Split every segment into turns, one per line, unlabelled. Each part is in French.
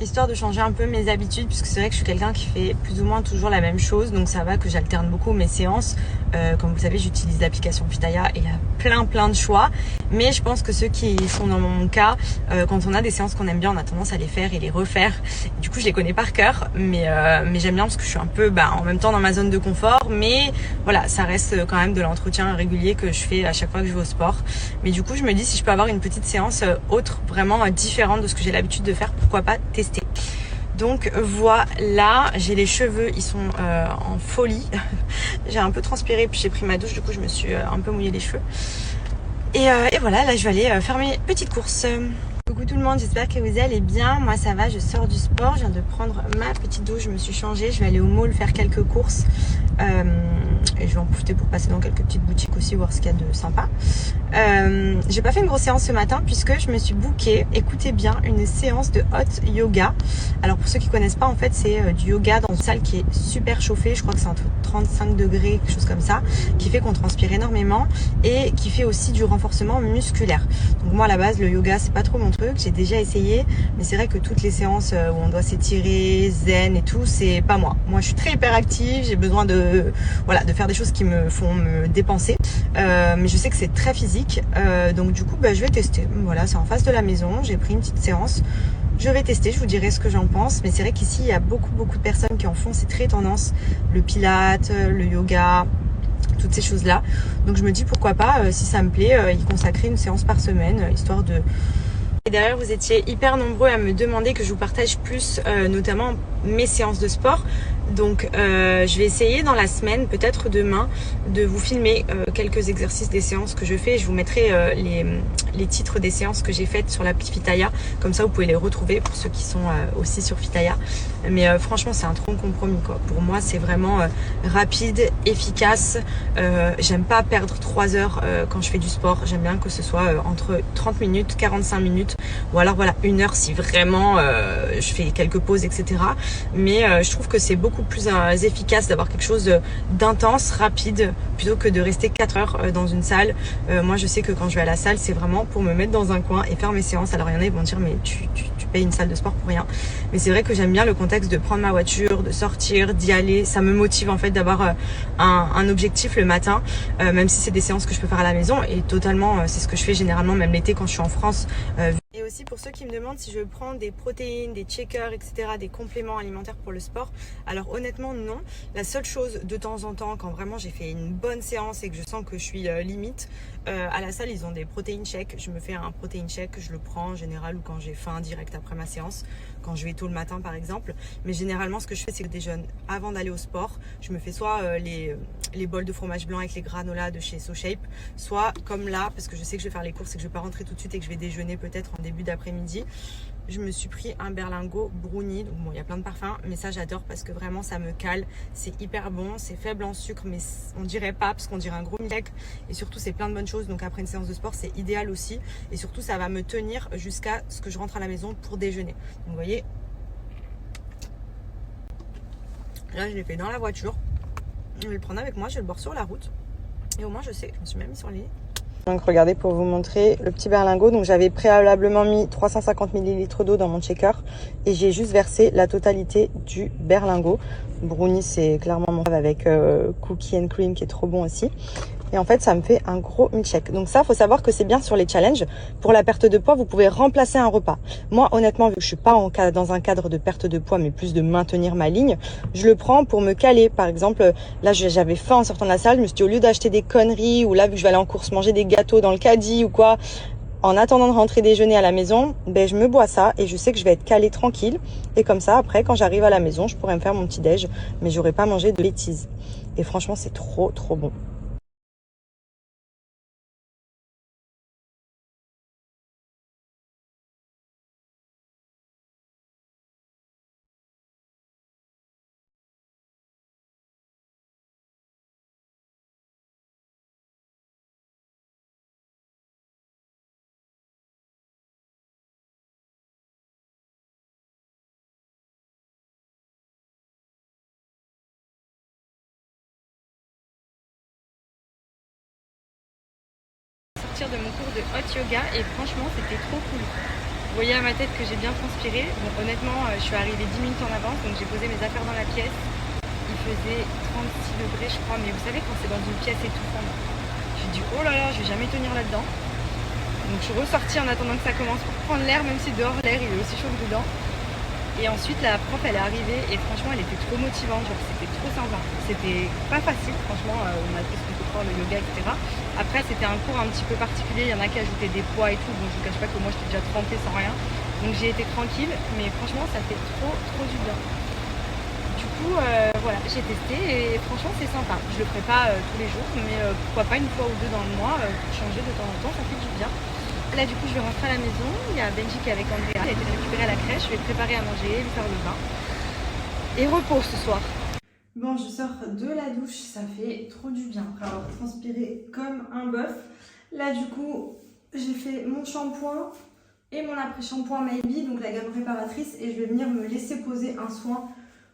Histoire de changer un peu mes habitudes, puisque c'est vrai que je suis quelqu'un qui fait plus ou moins toujours la même chose, donc ça va que j'alterne beaucoup mes séances. Comme vous savez, j'utilise l'application Pitaya et il y a plein de choix. Mais je pense que ceux qui sont dans mon cas, quand on a des séances qu'on aime bien, on a tendance à les faire et les refaire. Et du coup, je les connais par cœur, mais j'aime bien parce que je suis un peu en même temps dans ma zone de confort. Mais voilà, ça reste quand même de l'entretien régulier que je fais à chaque fois que je vais au sport. Mais du coup, je me dis si je peux avoir une petite séance autre, vraiment différente de ce que j'ai l'habitude de faire, pourquoi pas tester. Donc voilà, j'ai les cheveux, ils sont en folie. J'ai un peu transpiré puis j'ai pris ma douche, du coup je me suis un peu mouillé les cheveux. Et voilà, là je vais aller faire mes petites courses. Coucou tout le monde, j'espère que vous allez bien. Moi ça va, je sors du sport, je viens de prendre ma petite douche, je me suis changée. Je vais aller au mall faire quelques courses. Et je vais en profiter pour passer dans quelques petites boutiques aussi, voir ce qu'il y a de sympa. J'ai pas fait une grosse séance ce matin puisque je me suis bookée, écoutez bien, une séance de hot yoga. Alors pour ceux qui connaissent pas, en fait c'est du yoga dans une salle qui est super chauffée, je crois que c'est entre 35 degrés, quelque chose comme ça, qui fait qu'on transpire énormément et qui fait aussi du renforcement musculaire. Donc moi à la base le yoga c'est pas trop mon truc, j'ai déjà essayé, mais c'est vrai que toutes les séances où on doit s'étirer, zen et tout, c'est pas moi. Moi je suis très hyperactive, j'ai besoin de faire des choses qui me font me dépenser, mais je sais que c'est très physique, donc du coup je vais tester. Voilà, c'est en face de la maison, j'ai pris une petite séance. Je vais tester, je vous dirai ce que j'en pense. Mais c'est vrai qu'ici, il y a beaucoup de personnes qui en font. C'est très tendance. Le pilate, le yoga, toutes ces choses-là. Donc je me dis pourquoi pas, si ça me plaît, y consacrer une séance par semaine, histoire de... Et derrière, vous étiez hyper nombreux à me demander que je vous partage plus, notamment mes séances de sport. Donc je vais essayer dans la semaine, peut-être demain, de vous filmer quelques exercices des séances que je fais. Je vous mettrai les titres des séances que j'ai faites sur l'appli Pitaya. Comme ça, vous pouvez les retrouver pour ceux qui sont aussi sur Pitaya. Mais franchement, c'est un trop bon compromis, quoi. Pour moi, c'est vraiment rapide, efficace. J'aime pas perdre 3 heures quand je fais du sport. J'aime bien que ce soit entre 30 minutes, 45 minutes. Ou alors voilà, 1 heure si vraiment je fais quelques pauses, etc. Mais je trouve que c'est beaucoup plus efficace d'avoir quelque chose d'intense, rapide, plutôt que de rester 4 heures dans une salle. Moi je sais que quand je vais à la salle, c'est vraiment pour me mettre dans un coin et faire mes séances. Alors il y en a, ils vont dire mais tu payes une salle de sport pour rien. Mais c'est vrai que j'aime bien le contexte de prendre ma voiture, de sortir, d'y aller. Ça me motive en fait d'avoir un objectif le matin, même si c'est des séances que je peux faire à la maison. Et totalement, c'est ce que je fais généralement, même l'été quand je suis en France. Et aussi pour ceux qui me demandent si je prends des protéines, des shakers, etc., des compléments alimentaires pour le sport. Alors honnêtement non. La seule chose de temps en temps, quand vraiment j'ai fait une bonne séance et que je sens que je suis limite, à la salle ils ont des protéines shakes. Je me fais un protein shake, je le prends en général ou quand j'ai faim direct après ma séance, quand je vais tôt le matin par exemple. Mais généralement ce que je fais c'est que je déjeune avant d'aller au sport. Je me fais soit les bols de fromage blanc avec les granolas de chez SoShape, soit comme là, parce que je sais que je vais faire les courses et que je vais pas rentrer tout de suite et que je vais déjeuner peut-être en début d'après-midi, je me suis pris un berlingot brownie. Donc bon, il y a plein de parfums, mais ça j'adore parce que vraiment ça me cale, c'est hyper bon, c'est faible en sucre, mais on dirait pas parce qu'on dirait un gros milk, et surtout c'est plein de bonnes choses. Donc après une séance de sport c'est idéal aussi, et surtout ça va me tenir jusqu'à ce que je rentre à la maison pour déjeuner. Donc vous voyez, là je l'ai fait dans la voiture, je vais le prendre avec moi, je vais le boire sur la route, et au moins je sais, je me suis même mis sur les... Donc regardez pour vous montrer le petit berlingot. Donc j'avais préalablement mis 350 ml d'eau dans mon shaker et j'ai juste versé la totalité du berlingot. Brownie c'est clairement mon rêve avec cookie and cream qui est trop bon aussi. Et en fait ça me fait un gros milkshake. Donc ça faut savoir que c'est bien sur les challenges. Pour la perte de poids vous pouvez remplacer un repas. Moi honnêtement vu que je suis pas dans un cadre de perte de poids mais plus de maintenir ma ligne, je le prends pour me caler. Par exemple là j'avais faim en sortant de la salle, je me suis dit au lieu d'acheter des conneries ou là vu que je vais aller en course manger des gâteaux dans le caddie ou quoi, en attendant de rentrer déjeuner à la maison, je me bois ça et je sais que je vais être calée tranquille. Et comme ça, après, quand j'arrive à la maison, je pourrais me faire mon petit déj, mais j'aurais pas mangé de bêtises. Et franchement, c'est trop bon. Sortir de mon cours de hot yoga et franchement, c'était trop cool. voyez à ma tête que j'ai bien transpiré. Bon, honnêtement, je suis arrivée 10 minutes en avance, donc j'ai posé mes affaires dans la pièce. Il faisait 36 degrés, je crois, mais vous savez, quand c'est dans une pièce étouffante, j'ai dit oh là là, je vais jamais tenir là-dedans. Donc je suis ressortie en attendant que ça commence pour prendre l'air, même si dehors l'air il est aussi chaud que dedans. Et ensuite la prof elle est arrivée et franchement elle était trop motivante, genre c'était trop sympa. C'était pas facile, franchement, on a fait ce qu'on peut croire, le yoga, etc. Après c'était un cours un petit peu particulier, il y en a qui ajoutaient des poids et tout, donc je vous cache pas que moi j'étais déjà trempée sans rien. Donc j'ai été tranquille, mais franchement ça fait trop du bien. Du coup voilà, j'ai testé et franchement c'est sympa. Je le ferai pas tous les jours, mais pourquoi pas une fois ou deux dans le mois, pour changer de temps en temps, ça fait du bien. Là du coup je vais rentrer à la maison, il y a Benji qui est avec Andrea, elle a été récupérée à la crèche, je vais préparer à manger, lui faire le bain. Et repos ce soir. Bon, je sors de la douche, ça fait trop du bien après avoir transpiré comme un bœuf. Là du coup j'ai fait mon shampoing et mon après-shampoing Maybe, donc la gamme réparatrice, et je vais venir me laisser poser un soin.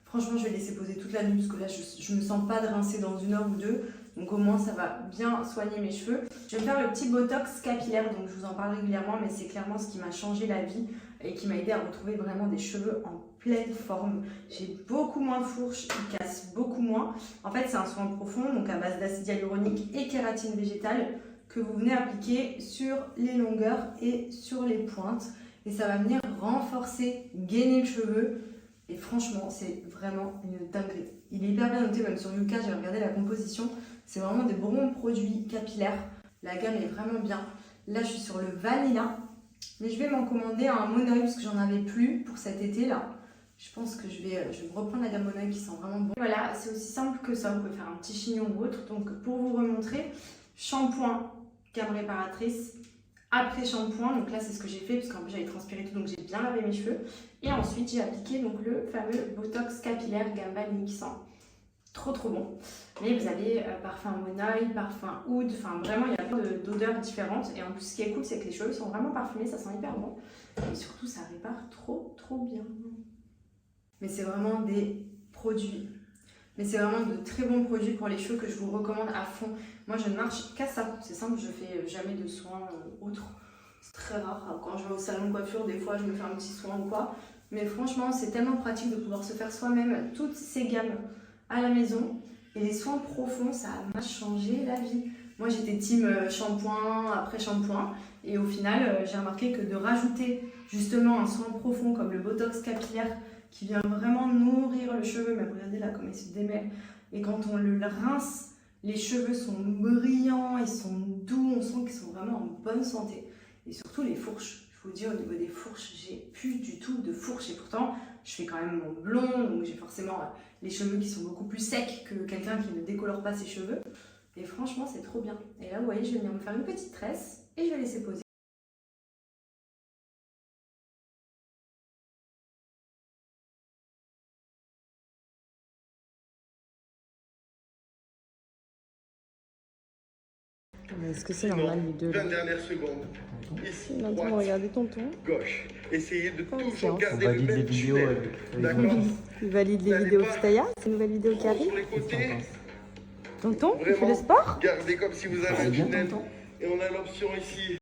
Franchement je vais laisser poser toute la nuit parce que là je me sens pas de rincer dans 1 heure ou 2. Donc au moins ça va bien soigner mes cheveux. Je vais me faire le petit botox capillaire, donc je vous en parle régulièrement, mais c'est clairement ce qui m'a changé la vie et qui m'a aidé à retrouver vraiment des cheveux en pleine forme. J'ai beaucoup moins de fourches, ils cassent beaucoup moins. En fait c'est un soin profond, donc à base d'acide hyaluronique et kératine végétale que vous venez appliquer sur les longueurs et sur les pointes. Et ça va venir renforcer, gainer le cheveu. Et franchement, c'est vraiment une dinguerie. Il est hyper bien noté, même sur Yuka, j'ai regardé la composition. C'est vraiment des bons produits capillaires. La gamme est vraiment bien. Là, je suis sur le Vanilla. Mais je vais m'en commander un Monoeil parce que j'en avais plus pour cet été-là. Je pense que je vais me reprendre la gamme Monoeil qui sent vraiment bon. Voilà, c'est aussi simple que ça. Vous pouvez faire un petit chignon ou autre. Donc, pour vous remontrer, shampoing, gamme réparatrice. Après shampoing, donc là c'est ce que j'ai fait parce qu'en plus j'avais transpiré tout, donc j'ai bien lavé mes cheveux. Et ensuite j'ai appliqué donc le fameux botox capillaire gamme vanille qui sent trop bon. Mais vous avez parfum Monoeil, parfum Oud, enfin vraiment il y a plein d'odeurs différentes. Et en plus ce qui est cool c'est que les cheveux sont vraiment parfumés, ça sent hyper bon. Et surtout ça répare trop bien. Mais c'est vraiment des produits. Mais c'est vraiment de très bons produits pour les cheveux que je vous recommande à fond. Moi, je ne marche qu'à ça. C'est simple, je fais jamais de soins autres. C'est très rare. Quand je vais au salon de coiffure, des fois, je me fais un petit soin ou quoi. Mais franchement, c'est tellement pratique de pouvoir se faire soi-même toutes ces gammes à la maison. Et les soins profonds, ça m'a changé la vie. Moi, j'étais team shampoing, après shampoing. Et au final, j'ai remarqué que de rajouter justement un soin profond comme le botox capillaire, qui vient vraiment nourrir le cheveu, même regardez là comme il se démêle, et quand on le rince, les cheveux sont brillants, ils sont doux, on sent qu'ils sont vraiment en bonne santé. Et surtout les fourches, je vous dis au niveau des fourches, j'ai plus du tout de fourches, et pourtant je fais quand même mon blond, donc j'ai forcément les cheveux qui sont beaucoup plus secs que quelqu'un qui ne décolore pas ses cheveux, et franchement c'est trop bien. Et là vous voyez, je vais venir me faire une petite tresse, et je vais laisser poser. Est-ce que c'est normal les deux
20 dernières secondes. Ici,
Maintenant, regardez tonton.
Gauche. Essayez de toujours
On
garder le même tunnel. D'accord.
Il valide les vidéos Fitaya, c'est une nouvelle vidéo qui arrive.
Sur les côtés.
Tonton, il fait le
Vraiment,
sport.
gardez comme si vous avez un tunnel. Et on a l'option ici